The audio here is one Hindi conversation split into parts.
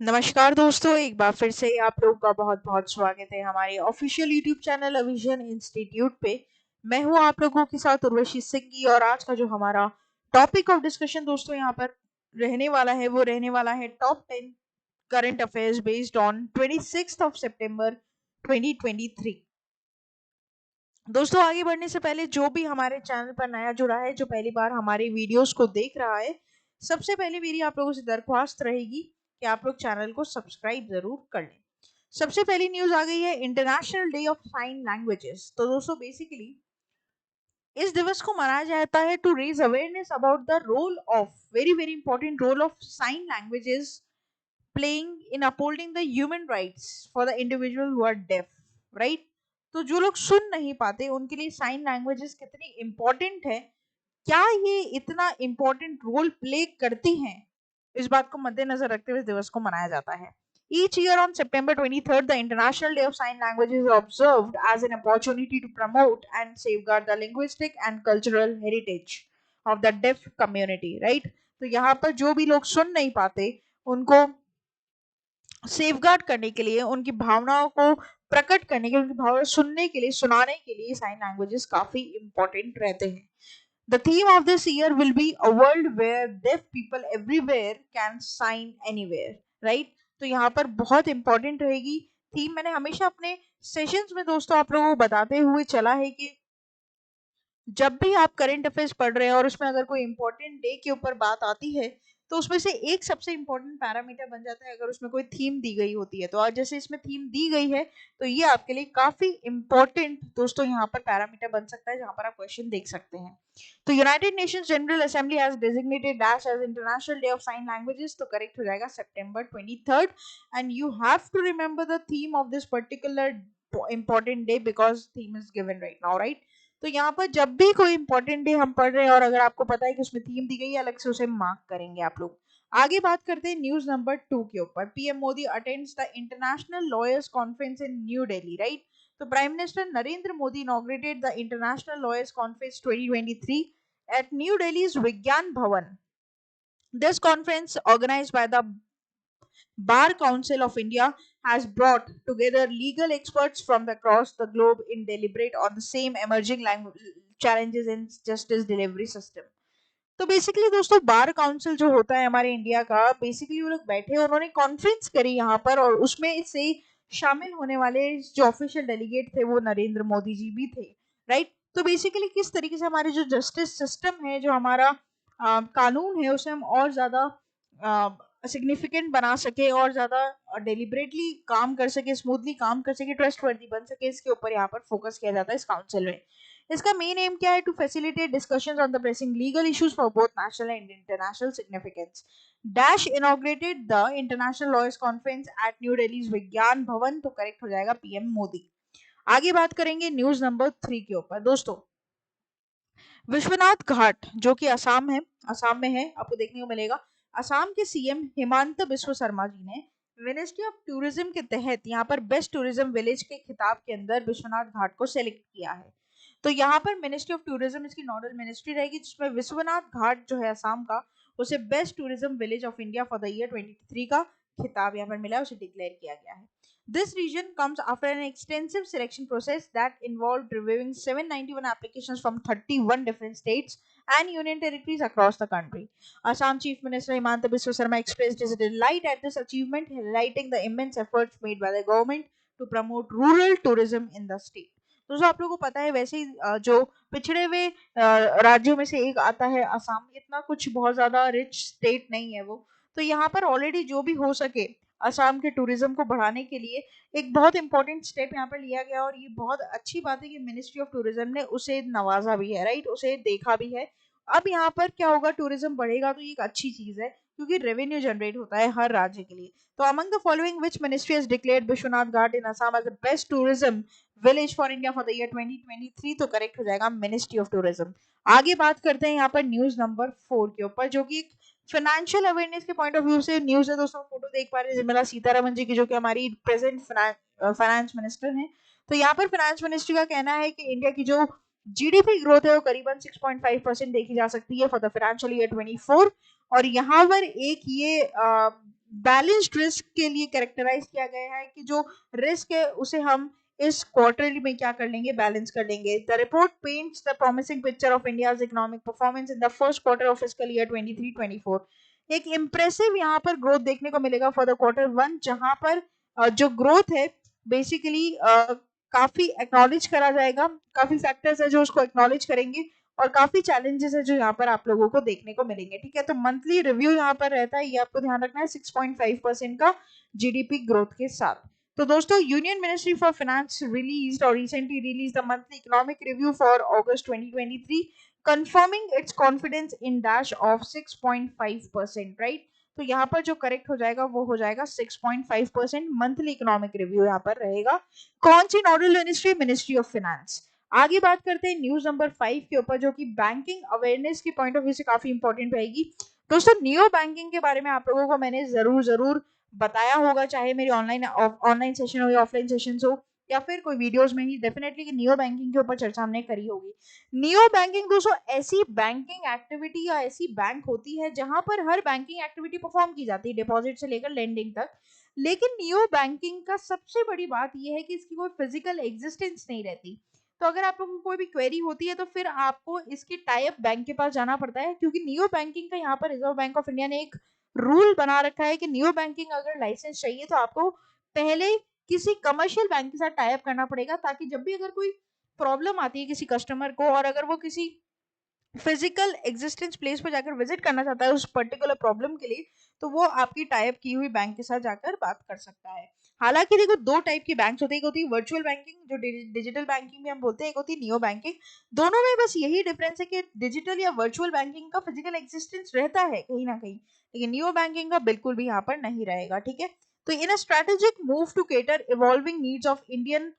नमस्कार दोस्तों, एक बार फिर से आप लोगों का बहुत बहुत स्वागत है हमारे ऑफिशियल यूट्यूब चैनल अविजन इंस्टीट्यूट पे। मैं हूं आप लोगों के साथ उर्वशी सिंघी और आज का जो हमारा टॉपिक ऑफ डिस्कशन दोस्तों यहाँ पर रहने वाला है वो रहने वाला है top 10 current affairs based on 26 सितंबर 2023। दोस्तों आगे बढ़ने से पहले जो भी हमारे चैनल पर नया जुड़ा है, जो पहली बार हमारे वीडियोस को देख रहा है, सबसे पहले मेरी आप लोगों से दरख्वास्त रहेगी कि आप लोग चैनल को सब्सक्राइब जरूर कर लें। सबसे पहली न्यूज आ गई है international day of sign languages. तो दोस्तों बेसिकली इस दिवस को मनाया जाता है to raise awareness about the role of very very important role of sign languages playing in upholding the human rights for the individual who are deaf, right. तो जो लोग सुन नहीं पाते उनके लिए साइन लैंग्वेजेस कितनी इंपॉर्टेंट है, क्या ये इतना इंपॉर्टेंट रोल प्ले करती हैं, इस बात को मद्देनजर रखते हुए इस दिवस को मनाया जाता है। Each year on September 23rd, the International Day of Sign Language is observed as an opportunity to promote and safeguard the linguistic and cultural heritage of the deaf community, right? तो यहाँ पर जो भी लोग सुन नहीं पाते उनको सेफगार्ड करने के लिए, उनकी भावनाओं को प्रकट करने के लिए, उनकी भावना सुनने के लिए, सुनाने के लिए साइन लैंग्वेजेस काफी इंपॉर्टेंट रहते हैं। The theme of this year will be a world where deaf people everywhere can sign anywhere, right? तो यहाँ पर बहुत इंपॉर्टेंट रहेगी थीम। मैंने हमेशा अपने सेशंस में दोस्तों आप लोगों को बताते हुए चला है कि जब भी आप करंट अफेयर्स पढ़ रहे हैं और उसमें अगर कोई इंपॉर्टेंट डे के ऊपर बात आती है तो उसमें से एक सबसे इंपॉर्टेंट पैरामीटर बन जाता है अगर उसमें कोई थीम दी गई होती है। तो आज जैसे इसमें थीम दी गई है तो ये आपके लिए काफी इंपॉर्टेंट दोस्तों यहाँ पर पैरामीटर बन सकता है जहां पर आप क्वेश्चन देख सकते हैं। तो United Nations General Assembly has designated dash as international day of sign languages. तो करेक्ट हो जाएगा September 23rd। And you have to remember the theme of this particular important day because theme is given right now, right? तो यहाँ पर जब भी कोई इंपॉर्टेंट डे हम पढ़ रहे हैं और अगर आपको पता है कि उसमें थीम दी गई है, अलग से उसे मार्क करेंगे आप लोग। आगे बात करते हैं न्यूज नंबर 2 के ऊपर। PM Modi attends the international lawyers conference in New Delhi, right. तो prime minister Narendra Modi inaugurated the international lawyers conference 2023 at New Delhi's Vigyan Bhavan. This conference, organized by the Bar Council of India, has brought together legal experts from across the globe in deliberate on the same emerging challenges in justice delivery system. तो बेसिकली दोस्तों बार काउंसिल जो होता है हमारे इंडिया का, बेसिकली वो लोग बैठे उन्होंने कॉन्फ्रेंस करी यहाँ पर और उसमें से शामिल होने वाले जो ऑफिशियल डेलीगेट थे वो नरेंद्र मोदी जी भी थे, राइट। तो बेसिकली किस तरीके से हमारे जो जस्टिस सिस्टम है, जो हमारा कानून है, उसे हम और ज्यादा सिग्निफिकेंट बना सके और ज्यादा डेलिबरेटली काम कर सके, स्मूथली काम कर सके, ट्रस्टवर्दी बन सके, इसके ऊपर यहाँ पर फोकस किया जाता है इस काउंसिल में। इसका मेन एम क्या है? To facilitate discussions on the pressing legal issues for both national and international significance. Dash inaugurated the international lawyers conference at new Delhi Vigyan Bhawan. तो करेक्ट हो जाएगा पीएम मोदी। आगे बात करेंगे न्यूज नंबर 3 के ऊपर। दोस्तों विश्वनाथ घाट जो कि असम में है, आपको देखने को मिलेगा। असम के सीएम हिमांत बिस्व शर्मा जी ने मिनिस्ट्री ऑफ टूरिज्म के तहत यहाँ पर बेस्ट टूरिज्म विलेज के खिताब के अंदर विश्वनाथ घाट को सेलेक्ट किया है। तो यहाँ पर मिनिस्ट्री ऑफ टूरिज्म इसकी नोडल मिनिस्ट्री रहेगी, जिसमें विश्वनाथ घाट जो है असम का, उसे best tourism village of India for the year 23 का खिताब यहाँ पर मिला है, उसे डिक्लेयर किया गया है। This region comes after an extensive selection process that involved reviewing 791 applications from 31 different states and union territories across the country. Assam Chief Minister Himanta Biswa Sarma expressed his delight at this achievement, highlighting the immense efforts made by the government to promote rural tourism in the state. दोस्तों आप लोगों को पता है वैसे ही जो पिछड़े हुए राज्यों में से एक आता है असम, इतना कुछ बहुत ज्यादा रिच स्टेट नहीं है वो। तो यहाँ पर ऑलरेडी जो भी हो सके असम के टूरिज्म को बढ़ाने के लिए एक बहुत इंपॉर्टेंट स्टेप यहाँ पर लिया गया और ये बहुत अच्छी बात है कि मिनिस्ट्री ऑफ टूरिज्म ने उसे नवाजा भी है, राइट, उसे देखा भी है। अब यहाँ पर क्या होगा, टूरिज्म बढ़ेगा तो ये एक अच्छी चीज है क्योंकि रेवेन्यू जनरेट होता है हर राज्य के लिए। तो among the following which ministry has declared Vishwanath Ghat in Assam as the best tourism village for India for the year 2023। तो करेक्ट हो जाएगा मिनिस्ट्री ऑफ टूरिज्म। आगे बात करते हैं यहाँ पर न्यूज नंबर 4 के ऊपर, जो कि एक फाइनेंशियल अवेयरनेस के पॉइंट ऑफ व्यू से न्यूज है। दोस्तों फोटो देख पा रहे हैं निर्मला सीतारमन जी की, जो कि हमारी प्रेजेंट फाइनेंस मिनिस्टर हैं। तो यहाँ पर फाइनेंस मिनिस्ट्री का कहना है कि इंडिया की जो जीडीपी ग्रोथ है वो करीबन 6.5% देखी जा सकती है फॉर द फाइनेंशियल ईयर 24। और यहाँ पर एक ये बैलेंस्ड रिस्क के लिए कैरेक्टराइज किया गया है कि जो रिस्क है उसे हम इस क्वार्टरली में क्या कर लेंगे, बैलेंस कर लेंगे। The report paints the promising picture of India's economic performance in the first quarter of fiscal year 23-24। एक इंप्रेसिव यहाँ पर ग्रोथ देखने को मिलेगा फॉर द क्वार्टर वन, जहां पर जो ग्रोथ है बेसिकली काफी एक्नॉलेज करा जाएगा, काफी फैक्टर्स है जो उसको एक्नॉलेज करेंगे और काफी चैलेंजेस है जो यहाँ पर आप लोगों को देखने को मिलेंगे। ठीक है, तो मंथली रिव्यू यहाँ पर रहता है, ये आपको ध्यान रखना है 6.5% का जीडीपी ग्रोथ के साथ। तो दोस्तों, union ministry for finance released और recently release the monthly economic review for August 2023 confirming its confidence in dash of 6.5%, right. तो यहाँ पर जो करेक्ट हो जाएगा वो हो जाएगा 6.5% मंथली इकोनॉमिक रिव्यू यहाँ पर रहेगा। कौन सी nodal ministry? Ministry of finance. आगे बात करते हैं न्यूज नंबर 5 के ऊपर, जो कि बैंकिंग अवेयरनेस की पॉइंट ऑफ व्यू से काफी इंपॉर्टेंट रहेगी। दोस्तों, नियो बैंकिंग के बारे में आप लोगों को मैंने जरूर बताया होगा, चाहे मेरी ऑनलाइन सेशन हो या ऑफलाइन सेशन हो या फिर कोई वीडियोस में ही, डेफिनेटली कि नियो बैंकिंग के ऊपर चर्चा हमने करी होगी। नियो बैंकिंग दोस्तों ऐसी बैंकिंग एक्टिविटी या ऐसी बैंक होती है जहां पर हर बैंकिंग एक्टिविटी परफॉर्म की जाती है, डिपॉजिट से लेकर लेंडिंग तक। लेकिन नियो बैंकिंग का सबसे बड़ी बात यह है कि इसकी कोई फिजिकल एग्जिस्टेंस नहीं रहती। तो अगर आप लोगों को कोई भी क्वेरी होती है तो फिर आपको इसकी टाई अप बैंक के पास जाना पड़ता है, क्योंकि नियो बैंकिंग का यहाँ पर रिजर्व बैंक ऑफ इंडिया ने एक रूल बना रखा है कि नियो बैंकिंग अगर लाइसेंस चाहिए तो आपको पहले किसी कमर्शियल बैंक के साथ टाई अप करना पड़ेगा, ताकि जब भी अगर कोई प्रॉब्लम आती है किसी कस्टमर को और अगर वो किसी फिजिकल एग्जिस्टेंस प्लेस पर जाकर विजिट करना चाहता है उस पर्टिकुलर प्रॉब्लम के लिए, तो वो आपकी टाई अप की हुई बैंक के साथ जाकर बात कर सकता है। हालांकि देखो, दो टाइप की बैंक्स होती है, एक होती है वर्चुअल बैंकिंग जो डिजिटल बैंकिंग भी हम बोलते हैं, एक होती है नियो बैंकिंग। दोनों में बस यही डिफरेंस है कि डिजिटल या वर्चुअल बैंकिंग का फिजिकल एग्जिस्टेंस रहता है कहीं ना कहीं, लेकिन नियो बैंकिंग का बिल्कुल भी यहाँ पर नहीं रहेगा। ठीक है, तो in a strategic move to cater evolving needs of Indian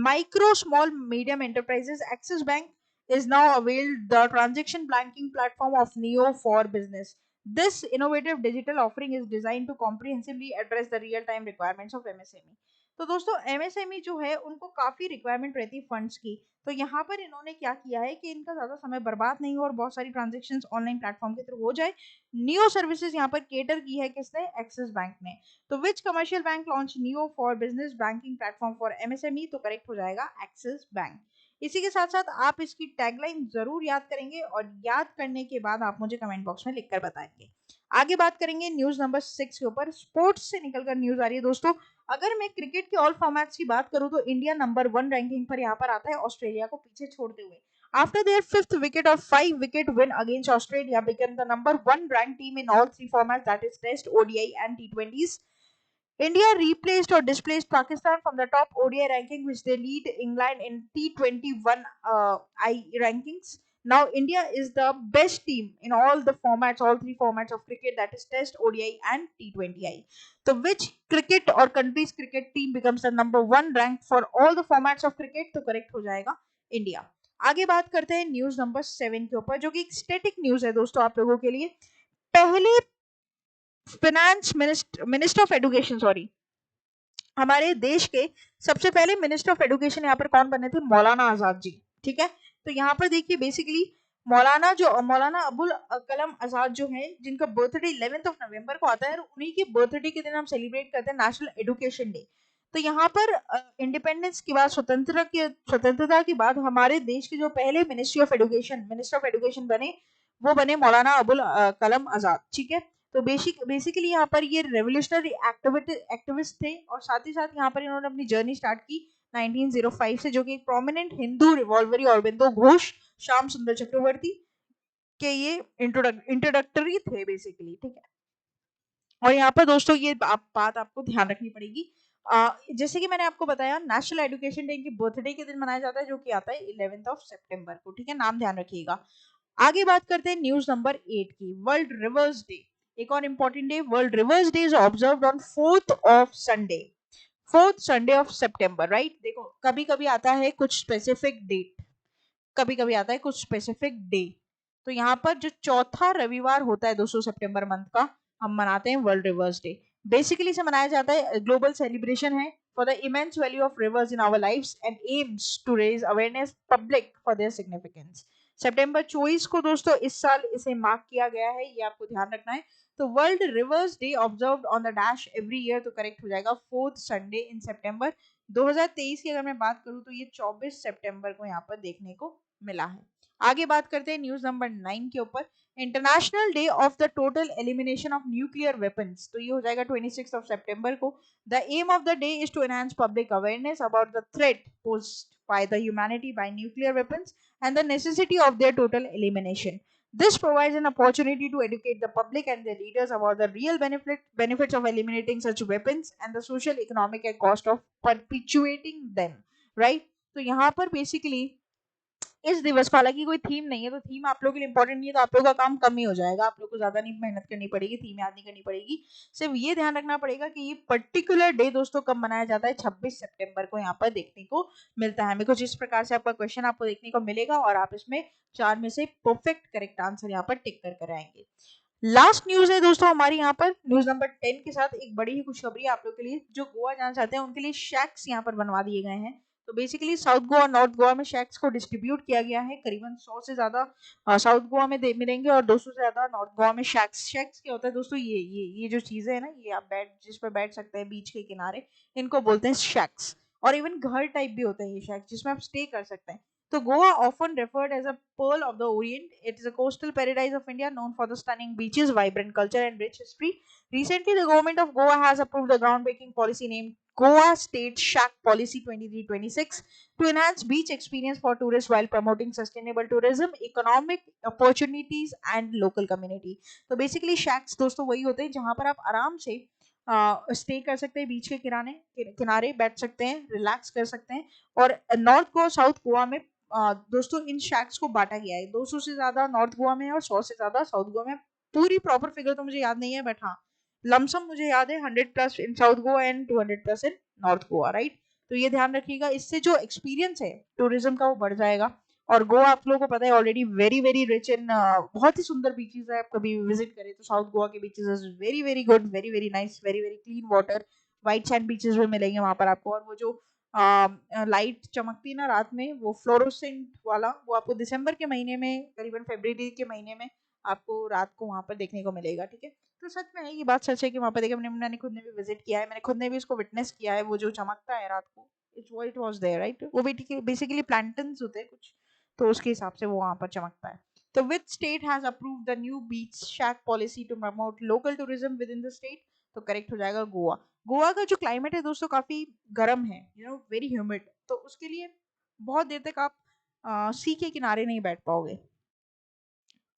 micro small medium enterprises, Axis bank is now availed the transaction banking platform of Neo for Business. This innovative digital offering is designed to comprehensively address the real-time requirements of MSME. तो दोस्तों, MSME जो है उनको काफी रिक्वायरमेंट रहती है फंड्स की, तो यहाँ पर इन्होंने क्या किया है कि इनका ज्यादा समय बर्बाद नहीं हो और बहुत सारी ट्रांजेक्शन्स ऑनलाइन प्लेटफॉर्म के थ्रू हो जाए। नियो सर्विसेज यहाँ पर केटर की है किसने? एक्सिस बैंक ने। तो which commercial bank launch Neo for business banking platform for MSME? तो करेक्ट हो जाएगा एक्सिस बैंक। इसी के साथ साथ आप इसकी टैगलाइन जरूर याद करेंगे और याद करने के बाद आप मुझे कमेंट बॉक्स में लिखकर बताएंगे। आगे बात करेंगे न्यूज नंबर 6 के ऊपर। स्पोर्ट्स से निकलकर न्यूज आ रही है दोस्तों। अगर मैं क्रिकेट के ऑल फॉर्मेट्स की बात करूं तो इंडिया नंबर 1 रैंकिंग पर यहाँ पर आता है, ऑस्ट्रेलिया को पीछे छोड़ते हुए। After their fifth wicket or 5-wicket win against Australia, became the number 1 ranked team in all three formats, that is Test, ODI and T20s. India replaced or displaced Pakistan from the top ODI ranking, which they lead England in T21 I rankings. Now India is the best team in all the formats, all three formats of cricket, that is Test, ODI and T20I. So which cricket or country's cricket team becomes the number 1 ranked for all the formats of cricket? तो correct हो जाएगा India. आगे बात करते हैं न्यूज नंबर 7 के ऊपर, जो कि एक स्टैटिक न्यूज है दोस्तों आप लोगों के लिए। पहले finance minister of education, sorry, हमारे देश के सबसे पहले मिनिस्टर ऑफ एजुकेशन यहाँ पर कौन बने थे? मौलाना आजाद जी। ठीक है, तो यहाँ पर देखिए बेसिकली मौलाना अबुल कलाम आजाद जो है, जिनका बर्थडे 11 नवंबर को आता है, और उन्हीं के बर्थडे के दिन हम सेलिब्रेट करते हैं नेशनल एजुकेशन डे। तो यहाँ पर इंडिपेंडेंस के बाद, स्वतंत्रता के बाद हमारे देश के जो पहले मिनिस्टर ऑफ एजुकेशन बने, वो बने मौलाना अबुल कलाम आजाद। ठीक है, तो बेसिकली यहाँ पर ये रेवोल्यूशनरी एक्टिविस्ट थे और साथ ही साथ यहाँ पर इन्होंने अपनी जर्नी स्टार्ट की 1905 से, जो कि एक प्रोमिनेंट हिंदू रिवॉल्वरी अरबिंदो घोष, श्याम सुंदर चक्रवर्ती के ये इंट्रोडक्टरी थे बेसिकली। ठीक है, और यहाँ पर दोस्तों ये बात आपको ध्यान रखनी पड़ेगी, जैसे कि मैंने आपको बताया नेशनल एजुकेशन डे की बर्थडे के दिन मनाया जाता है, जो कि आता है 11 सितंबर को। ठीक है, नाम ध्यान रखिएगा। आगे बात करते हैं न्यूज नंबर 8 की, वर्ल्ड रिवर्स डे। एक और important day, world reverse day is observed on 4th Sunday off September, right. देखो, कभी कभी आता है कुछ स्पेसिफिक डेट, कभी कभी आता है कुछ स्पेसिफिक डे। तो यहाँ पर जो चौथा रविवार होता है दोस्तों सितंबर मंथ का, हम मनाते हैं वर्ल्ड रिवर्स डे। बेसिकली इसे मनाया जाता है, ग्लोबल सेलिब्रेशन है for the immense value of rivers in our lives and aims to raise awareness public for their significance. सितंबर 24 को दोस्तों इस साल इसे मार्क किया गया है, ये आपको ध्यान रखना है। तो world reverse day observed on the dash every year, तो करेक्ट हो जाएगा 4th संडे इन सितंबर। 2023 की अगर मैं बात करूं तो ये 24 सितंबर को यहाँ पर देखने को मिला है। आगे बात करते हैं न्यूज नंबर 9 के ऊपर। International day of the total elimination of nuclear weapons, तो ये हो जाएगा 26 ऑफ सितंबर को। The aim of the day is to enhance public awareness about the threat posed by the humanity by nuclear weapons and the necessity of their total elimination. This provides an opportunity to educate the public and their leaders about the real benefits of eliminating such weapons and the social, economic, and cost of perpetuating them. Right? तो यहाँ पर बेसिकली इस दिवस को, हालांकि कोई थीम नहीं है, तो थीम आप लोगों के लिए इंपॉर्टेंट नहीं है, तो आप लोगों का काम कम ही हो जाएगा, आप लोग को ज्यादा नहीं मेहनत करनी पड़ेगी, थीम याद नहीं करनी पड़ेगी। सिर्फ ये ध्यान रखना पड़ेगा कि ये पर्टिकुलर डे दोस्तों कब मनाया जाता है, 26 सितंबर को यहाँ पर देखने को मिलता है। हमें कुछ इस प्रकार से आपका क्वेश्चन आपको देखने को मिलेगा और आप इसमें 4 में से परफेक्ट करेक्ट आंसर यहाँ पर टिक कर आएंगे। लास्ट न्यूज है दोस्तों हमारी यहाँ पर न्यूज नंबर 10 के साथ एक बड़ी ही खुशखबरी आप लोग के लिए। जो गोवा जाना चाहते हैं उनके लिए शैक्स यहाँ पर बनवा दिए गए हैं। तो basically south Goa north Goa में शैक्स को डिस्ट्रीब्यूट किया गया है। करीबन 100 से ज्यादा साउथ गोवा में मिलेंगे और 200 से ज्यादा नॉर्थ गोवा में शैक्स। शैक्स क्या होता है दोस्तों, ये जो चीजें है ना, ये आप जिस पर बैठ सकते हैं बीच के किनारे, इनको बोलते हैं शैक्स। और इवन घर टाइप भी होता है ये शैक्स, जिसमें आप स्टे कर सकते हैं। So Goa, often referred as a pearl of the Orient, it is a coastal paradise of India known for the stunning beaches, vibrant culture, and rich history. Recently, the government of Goa has approved the groundbreaking policy named Goa State Shack Policy 2326 to enhance beach experience for tourists while promoting sustainable tourism, economic opportunities, and local community. तो basically shacks दोस्तों वही होते हैं जहाँ पर आप आराम से स्टे कर सकते हैं, बीच के किनारे बैठ सकते हैं, रिलैक्स कर सकते हैं। और नॉर्थ गोवा साउथ गोवा में दोस्तों इन शैक्स को बांटा गया है। 200 से ज्यादा नॉर्थ गोवा में और 100 से ज्यादा साउथ गोवा में। पूरी प्रॉपर फिगर तो मुझे याद नहीं है, बट हाँ लमसम मुझे याद है 100+ in south Goa and 200+ in north Goa. Right, तो ये ध्यान रखिएगा, इससे जो एक्सपीरियंस है टूरिज्म का वो बढ़ जाएगा। और गोवा आप लोगों को पता है already very very rich in बहुत ही सुंदर बीचेस है। आप कभी विजिट करें तो साउथ गोवा के beaches is very very good, very very nice, very very clean water. White sand beaches भी मिलेंगे वहां पर आपको। और वो जो लाइट चमकती ना रात में, वो फ्लोरोसेंट वाला, वो आपको दिसंबर के महीने में, करीबन फरवरी के महीने में आपको रात को वहां पर देखने को मिलेगा। ठीक है, तो सच में है, ये बात सच है कि वहां पर देखा, मैंने खुद ने भी विजिट किया है, मैंने खुद ने भी इसको विटनेस किया है। वो जो चमकता है रात को, इट वाज देयर राइट। वो बेसिकली प्लैंटन्स होते हैं कुछ, तो उसके हिसाब से वो वहां पर चमकता है। तो which state has approved the new beach shack policy to promote local tourism within the state, तो करेक्ट हो जाएगा गोवा। गोवा का जो क्लाइमेट है दोस्तों काफी गर्म है, वेरी ह्यूमिड, तो उसके लिए बहुत देर तक आप सी के किनारे नहीं बैठ पाओगे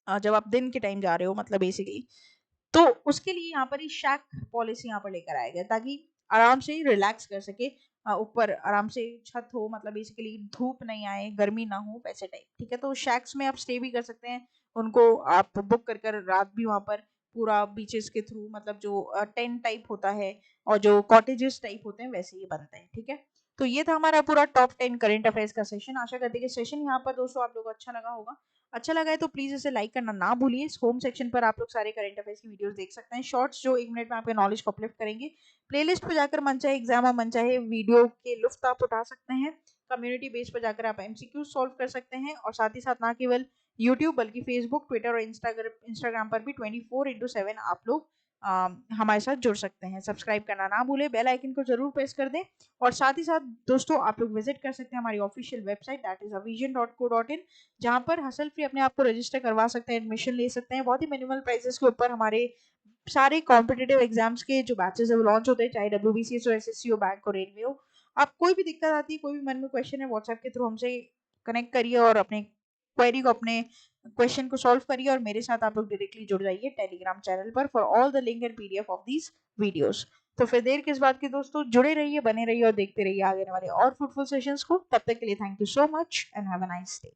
जब आप दिन के टाइम जा रहे हो, मतलब बेसिकली। तो उसके लिए यहाँ पर ही शैक पॉलिसी यहाँ पर लेकर आया गया, ताकि आराम से रिलैक्स कर सके, ऊपर आराम से छत हो, मतलब बेसिकली धूप नहीं आए, गर्मी ना हो, वैसे टाइप। ठीक है, तो शैक्स में आप स्टे भी कर सकते हैं, उनको आप बुक कर रात भी वहाँ पर पूरा बीचेस के थ्रू, मतलब जो टेंट टाइप होता है और जो कॉटेजेस टाइप होते हैं वैसे ही बनते हैं। ठीक है, तो ये था हमारा पूरा टॉप 10 करंट अफेयर्स का सेशन। आशा करते हैं कि सेशन यहाँ पर दोस्तों आप लोगों को अच्छा लगा होगा। अच्छा लगा है तो प्लीज इसे लाइक करना ना भूलिए। होम सेक्शन पर आप लोग सारे करंट अफेयर्स की वीडियोस देख सकते हैं, शॉर्ट्स जो 1 मिनट में आपके नॉलेज को अपलिफ्ट करेंगे। प्लेलिस्ट पर जाकर मनचाहे एग्जाम और मनचाहे वीडियो के लुफ्त आप उठा सकते हैं। कम्युनिटी बेस पर जाकर आप एमसीक्यू सॉल्व कर सकते हैं। और साथ ही साथ ना केवल यूट्यूब बल्कि फेसबुक, ट्विटर और इंस्टाग्राम पर भी 24/7 आप लोग हमारे साथ जुड़ सकते हैं। सब्सक्राइब करना ना भूले, बेल आइकन को जरूर प्रेस कर दें। और साथ ही साथ दोस्तों आप लोग विजिट कर सकते हैं हमारी official website, that is avision.co.in, जहां पर हसल फ्री अपने आप को रजिस्टर करवा सकते हैं, एडमिशन ले सकते हैं। बहुत ही मिनिमल प्राइसेस के ऊपर हमारे सारे कॉम्पिटिटिव एग्जाम्स के जो बैचेस है वो लॉन्च होते हैं, चाहे WBCS हो, SSC हो, बैंक हो, रेलवे हो। आप कोई भी दिक्कत आती है, कोई भी मन में क्वेश्चन है, व्हाट्सएप के थ्रू हमसे कनेक्ट करिए और अपने क्वेरी को, अपने क्वेश्चन को सॉल्व करिए। और मेरे साथ आप लोग डायरेक्टली जुड़ जाइए टेलीग्राम चैनल पर for all the link and PDF of these videos. तो फिर देर किस बात की दोस्तों, जुड़े रहिए, बने रहिए और देखते रहिए आगे वाले और फ्रूटफुल सेशंस को। तब तक के लिए thank you so much and have a nice day.